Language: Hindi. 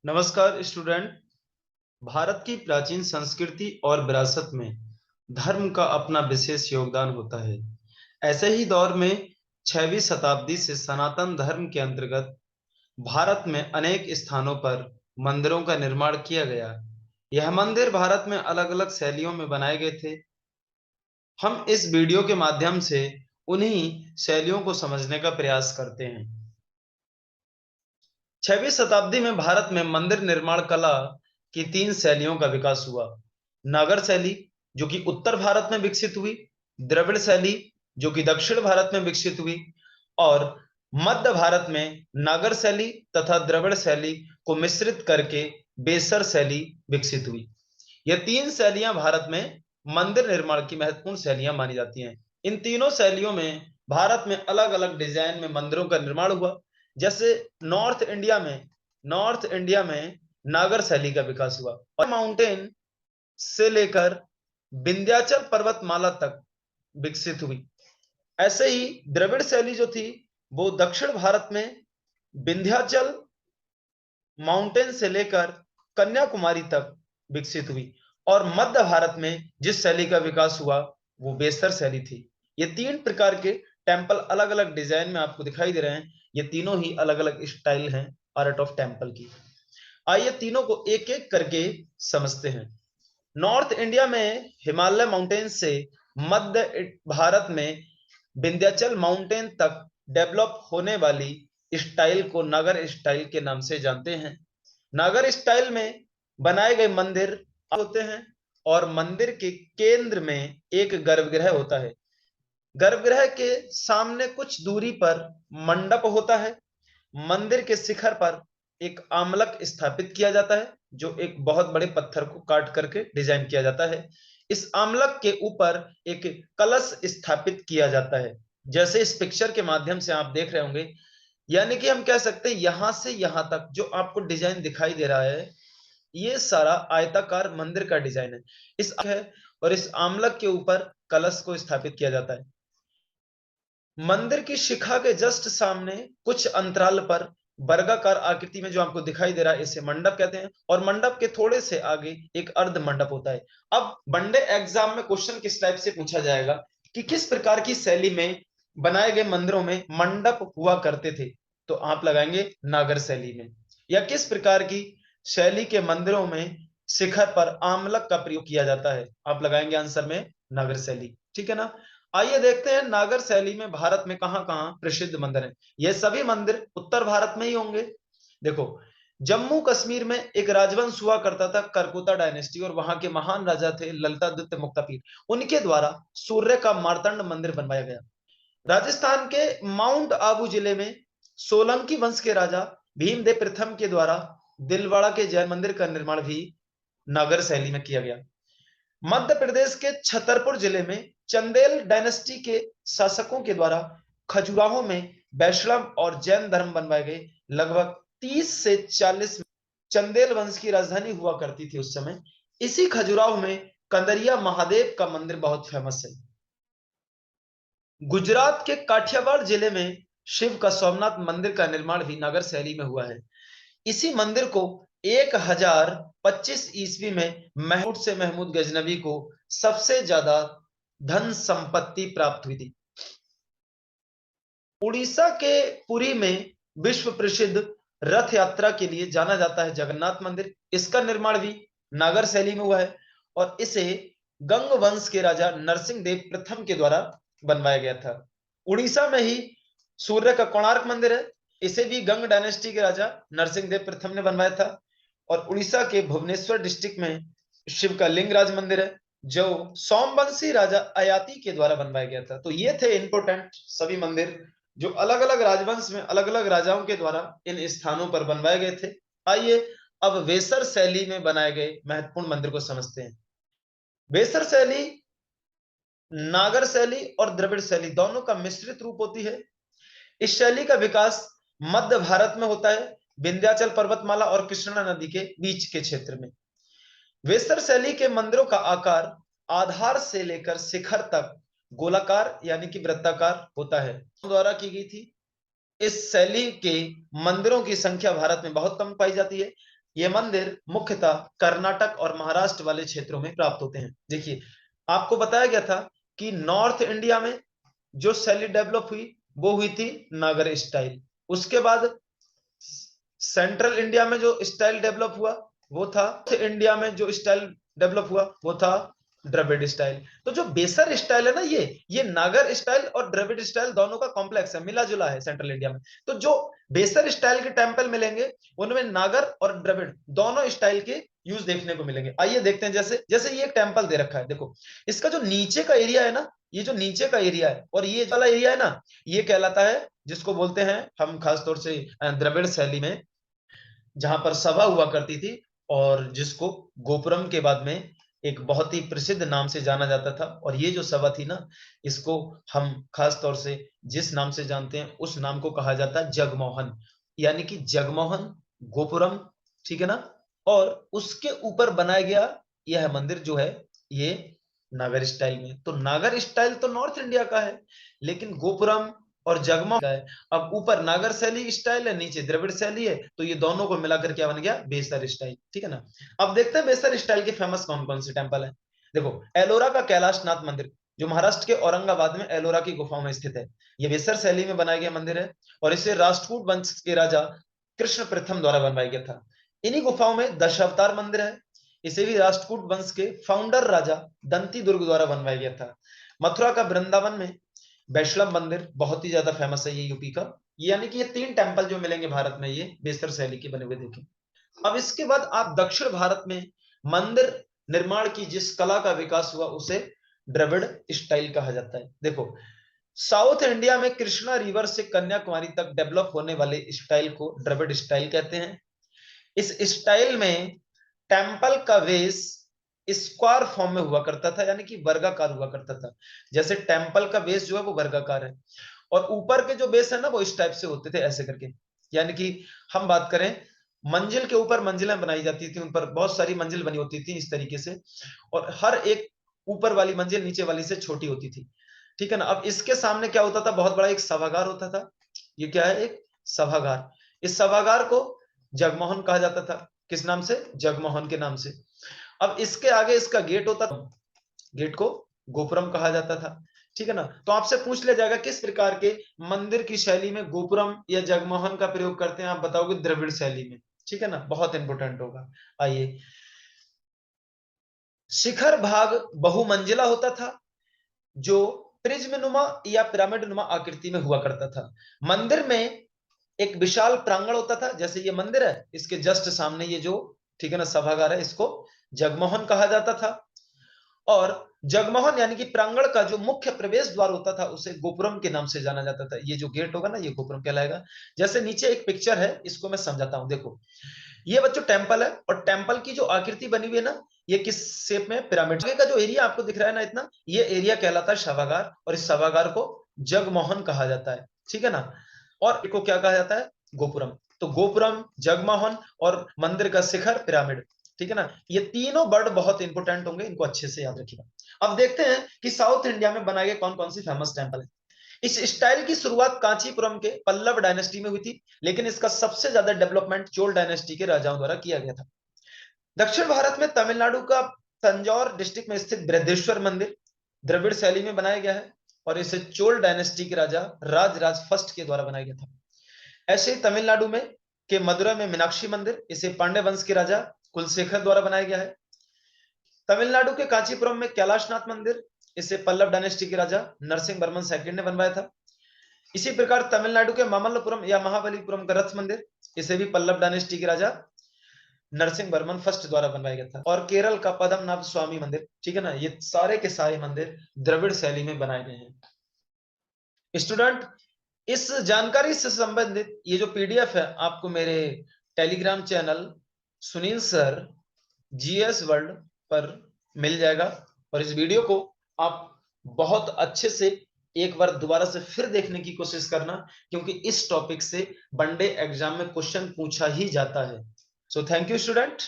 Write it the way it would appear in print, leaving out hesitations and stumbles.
नमस्कार स्टूडेंट। भारत की प्राचीन संस्कृति और विरासत में धर्म का अपना विशेष योगदान होता है। ऐसे ही दौर में 6वीं शताब्दी से सनातन धर्म के अंतर्गत भारत में अनेक स्थानों पर मंदिरों का निर्माण किया गया। यह मंदिर भारत में अलग-अलग शैलियों में बनाए गए थे। हम इस वीडियो के माध्यम से उन्हीं शैलियों को समझने का प्रयास करते हैं। 6वीं शताब्दी में भारत में मंदिर निर्माण कला की 3 शैलियों का विकास हुआ। नागर शैली, जो कि उत्तर भारत में विकसित हुई, द्रविड़ शैली, जो कि दक्षिण भारत में विकसित हुई, और मध्य भारत में नागर शैली तथा द्रविड़ शैली को मिश्रित करके बेसर शैली विकसित हुई। यह 3 शैलियां भारत में मंदिर निर्माण की महत्वपूर्ण शैलियां मानी जाती हैं। इन तीनों शैलियों में भारत में अलग-अलग डिजाइन में मंदिरों का निर्माण हुआ। जैसे नॉर्थ इंडिया में नागर शैली का विकास हुआ और माउंटेन से लेकर विंध्याचल पर्वतमाला तक विकसित हुई। ऐसे ही द्रविड़ शैली जो थी वो दक्षिण भारत में विंध्याचल माउंटेन से लेकर कन्याकुमारी तक विकसित हुई और मध्य भारत में जिस शैली का विकास हुआ वो बेस्तर शैली थी। ये 3 प्रकार के टेम्पल अलग-अलग डिजाइन में आपको दिखाई दे रहे हैं। ये तीनों ही अलग-अलग स्टाइल हैं आर्ट ऑफ टेम्पल की। आइए तीनों को एक-एक करके समझते हैं। नॉर्थ इंडिया में हिमालय माउंटेन से मध्य भारत में विंध्याचल माउंटेन तक डेवलप होने वाली स्टाइल को नागर स्टाइल के नाम से जानते हैं। नागर स्टाइल में बनाए गए मंदिर होते हैं और मंदिर के केंद्र में एक गर्भगृह होता है। गर्भगृह के सामने कुछ दूरी पर मंडप होता है। मंदिर के शिखर पर एक आमलक स्थापित किया जाता है, जो एक बहुत बड़े पत्थर को काट करके डिजाइन किया जाता है। इस आमलक के ऊपर एक कलश स्थापित किया जाता है, जैसे इस पिक्चर के माध्यम से आप देख रहे होंगे। यानी कि हम कह सकते हैं यहां से यहां तक जो आपको डिजाइन दिखाई दे रहा है, ये सारा आयताकार मंदिर का डिजाइन है। और इस आमलक के ऊपर कलश को स्थापित किया जाता है। मंदिर की शिखा के जस्ट सामने कुछ अंतराल पर वर्गाकार आकृति में जो आपको दिखाई दे रहा है, इसे मंडप कहते हैं और मंडप के थोड़े से आगे एक अर्ध मंडप होता है। अब वनडे एग्जाम में क्वेश्चन किस टाइप से पूछा जाएगा कि किस प्रकार की शैली में बनाए गए मंदिरों में मंडप हुआ करते थे, तो आप लगाएंगे नागर शैली में। या किस प्रकार की शैली के मंदिरों में शिखर पर आमलक का प्रयोग किया जाता है, आप लगाएंगे आंसर में नागर शैली। ठीक है ना। आइए देखते हैं नागर शैली में भारत में कहां-कहां प्रसिद्ध मंदिर हैं। ये सभी मंदिर उत्तर भारत में ही होंगे। देखो, जम्मू कश्मीर में एक राजवंश हुआ करता था, करकोता डायनेस्टी, और वहां के महान राजा थे ललितादित्य मुक्तापीर। उनके द्वारा सूर्य का मार्तंड मंदिर बनवाया गया। राजस्थान के माउंट आबू जिले में सोलंकी वंश के राजा भीमदेव प्रथम के द्वारा दिलवाड़ा के जैन मंदिर का निर्माण भी नागर शैली में किया गया। मध्य प्रदेश के छतरपुर जिले में चंदेल डायनेस्टी के शासकों के द्वारा खजुराहो में वैष्णव और जैन धर्म बनवाए गए। लगभग 30 से 40 चंदेल वंश की राजधानी हुआ करती थी उस समय। इसी खजुराहो में कंदरिया महादेव का मंदिर बहुत फेमस है। गुजरात के काठियावाड़ जिले में शिव का सोमनाथ मंदिर का निर्माण भी नागर शैली में हुआ है। इसी मंदिर को 1025 ईस्वी में महमूद गजनवी को सबसे ज्यादा धन संपत्ति प्राप्त हुई थी। उड़ीसा के पुरी में विश्व प्रसिद्ध रथ यात्रा के लिए जाना जाता है जगन्नाथ मंदिर। इसका निर्माण भी नागर शैली में हुआ है और इसे गंग वंश के राजा नरसिंह देव प्रथम के द्वारा बनवाया गया था। उड़ीसा में ही सूर्य का कोणार्क मंदिर है। इसे भी गंग डायनेस्टी के राजा नरसिंह देव प्रथम ने बनवाया था। और उड़ीसा के भुवनेश्वर डिस्ट्रिक्ट में शिव का लिंगराज मंदिर है, जो सोमवंशी राजा अयाती के द्वारा बनवाया गया था। तो ये थे इंपोर्टेंट सभी मंदिर जो अलग अलग राजवंश में अलग अलग राजाओं के द्वारा इन स्थानों पर बनवाए गए थे। आइए अब वेसर शैली में बनाए गए महत्वपूर्ण मंदिर को समझते हैं। वेसर शैली नागर शैली और द्रविड़ शैली दोनों का मिश्रित रूप होती है। इस शैली का विकास मध्य भारत में होता है, विंध्याचल पर्वतमाला और कृष्णा नदी के बीच के क्षेत्र में। वेसर शैली के मंदिरों का आकार आधार से लेकर शिखर तक गोलाकार यानी कि वृत्ताकार होता है। द्वारा की गई थी। इस शैली के मंदिरों की संख्या भारत में बहुत कम पाई जाती है। ये मंदिर मुख्यतः कर्नाटक और महाराष्ट्र वाले क्षेत्रों में प्राप्त होते हैं। देखिए, आपको बताया गया था कि नॉर्थ इंडिया में जो शैली डेवलप हुई वो हुई थी नागर स्टाइल। उसके बाद सेंट्रल इंडिया में जो स्टाइल डेवलप हुआ वो था, इंडिया में जो स्टाइल डेवलप हुआ वो था द्रविड़ स्टाइल। तो जो बेसर स्टाइल है ना, ये नागर स्टाइल और द्रविड़ स्टाइल दोनों का कॉम्प्लेक्स है, मिला जुला है सेंट्रल इंडिया में। तो जो बेसर स्टाइल के टेंपल मिलेंगे उनमें नागर और द्रविड़ दोनों स्टाइल के यूज देखने को मिलेंगे। आइए देखते हैं, जैसे जैसे ये एक टेंपल दे रखा है, देखो इसका जो नीचे का एरिया है ना, ये जो नीचे का एरिया है और ये वाला एरिया है ना, ये कहलाता है, जिसको बोलते हैं हम खासतौर से द्रविड़ शैली में, जहां पर सभा हुआ करती थी और जिसको गोपुरम के बाद में एक बहुत ही प्रसिद्ध नाम से जाना जाता था। और ये जो सभा थी ना, इसको हम खास तौर से जिस नाम से जानते हैं उस नाम को कहा जाता है जगमोहन, यानी कि जगमोहन गोपुरम, ठीक है ना। और उसके ऊपर बनाया गया यह मंदिर जो है ये नागर स्टाइल में। तो नागर स्टाइल तो नॉर्थ इंडिया का है, लेकिन गोपुरम और जगमोहन का है। अब ऊपर नागर शैली स्टाइल है, नीचे द्रविड़ शैली है, तो ये दोनों को मिलाकर क्या बन गया, बेसर स्टाइल, ठीक है ना। अब देखते हैं बेसर स्टाइल के फेमस कौन कौन से टेंपल है। देखो, एलोरा का कैलाशनाथ मंदिर जो महाराष्ट्र के औरंगाबाद में एलोरा की गुफाओं में स्थित है, ये बेसर शैली में बनाया गया मंदिर है और इसे राष्ट्रकूट वंश के राजा कृष्ण प्रथम द्वारा बनवाया गया था। इन्हीं गुफाओं में दशावतार मंदिर है, इसे भी राष्ट्रकूट वंश के फाउंडर राजा दंती दुर्ग द्वारा बनवाया गया था। मथुरा का वृंदावन में वैष्णव मंदिर बहुत ही ज्यादा फेमस है, ये यूपी का। यानी कि ये तीन टेंपल जो मिलेंगे भारत में, ये बेसर शैली के बने हुए देखें। अब इसके बाद आप दक्षिण भारत में मंदिर निर्माण की जिस कला का विकास हुआ उसे द्रविड़ स्टाइल कहा जाता है। देखो, साउथ इंडिया में कृष्णा रिवर से कन्याकुमारी तक डेवलप होने वाले स्टाइल को द्रविड़ स्टाइल कहते हैं। इस स्टाइल में टेंपल का बेस स्क्वायर फॉर्म में हुआ करता था, यानी कि वर्गाकार हुआ करता था। जैसे टेंपल का बेस जो है वो वर्गाकार है और ऊपर के जो बेस है ना वो इस टाइप से होते थे, ऐसे करके। यानी कि हम बात करें, मंजिल के ऊपर मंजिलें बनाई जाती थी, उन पर बहुत सारी मंजिल बनी होती थी इस तरीके से, और हर एक ऊपर वाली मंजिल नीचे वाली से छोटी होती थी, ठीक है ना। अब इसके सामने क्या होता था, बहुत बड़ा एक सभागार होता था। ये क्या है, एक सभागार। इस सभागार को जगमोहन कहा जाता था। किस नाम से, जगमोहन के नाम से। अब इसके आगे इसका गेट होता था, गेट को गोपुरम कहा जाता था, ठीक है ना। तो आपसे पूछ लिया जाएगा किस प्रकार के मंदिर की शैली में गोपुरम या जगमोहन का प्रयोग करते हैं, आप बताओगे द्रविड़ शैली में, ठीक है ना, बहुत इंपोर्टेंट होगा। आइए, शिखर भाग बहुमंजिला होता था जो प्रिज्मनुमा या पिरामिडनुमा आकृति में हुआ करता था। मंदिर में एक विशाल प्रांगण होता था, जैसे ये मंदिर है इसके जस्ट सामने ये जो, ठीक है ना, सभागार है, इसको जगमोहन कहा जाता था। और जगमोहन यानी कि प्रांगण का जो मुख्य प्रवेश द्वार होता था उसे गोपुरम के नाम से जाना जाता था। ये जो गेट होगा ना ये गोपुरम कहलाएगा। जैसे नीचे एक पिक्चर है, इसको मैं समझाता हूं। देखो, ये बच्चों टेंपल है और टेंपल की जो आकृति बनी हुई है ना, ये किस शेप में, पिरामिड का जो एरिया आपको दिख रहा है ना इतना, ये एरिया कहलाता है सभागार और इस सभागार को जगमोहन कहा जाता है, ठीक है ना। और इसको क्या कहा जाता है, गोपुरम। तो गोपुरम, जगमोहन और मंदिर का शिखर, पिरामिड, ठीक है ना। ये तीनों वर्ड बहुत इंपोर्टेंट होंगे, इनको अच्छे से याद रखिएगा। अब देखते हैं कि साउथ इंडिया में बनाए गए कौन कौन सी फेमस टेंपल है। इस स्टाइल की शुरुआत कांचीपुरम के पल्लव डायनेस्टी में हुई थी, लेकिन इसका सबसे ज्यादा डेवलपमेंट चोल डायनेस्टी के राजाओं द्वारा किया गया था। दक्षिण भारत में तमिलनाडु का तंजौर डिस्ट्रिक्ट में स्थित बृहदेश्वर मंदिर द्रविड़ शैली में बनाया गया है और इसे चोल डायनेस्टी के राजा राजराज फर्स्ट के द्वारा बनाया गया था। ऐसे ही तमिलनाडु में के मदुरै में मीनाक्षी मंदिर, इसे पांड्य वंश के राजा कुलशेखर द्वारा बनाया गया है। तमिलनाडु के कांचीपुरम में कैलाशनाथ मंदिर, इसे पल्लव डायनेस्टी के राजा नरसिंह वर्मन सेकंड ने बनवाया था। इसी प्रकार तमिलनाडु के मामल्लपुरम या महाबलीपुरम का रथ मंदिर, इसे भी पल्लव डायनेस्टी के राजा नरसिंह वर्मन फर्स्ट द्वारा बनवाया गया था। और केरल का पद्मनाभ स्वामी मंदिर, ठीक है ना, ये सारे के सारे मंदिर द्रविड़ शैली में बनाए गए हैं। स्टूडेंट, इस जानकारी से संबंधित ये जो पीडीएफ है आपको मेरे Telegram channel Sunil sir GS world पर मिल जाएगा। और इस वीडियो को आप बहुत अच्छे से एक बार दोबारा से फिर देखने की कोशिश करना, क्योंकि इस टॉपिक से वनडे एग्जाम में क्वेश्चन पूछा ही जाता है। So thank you student.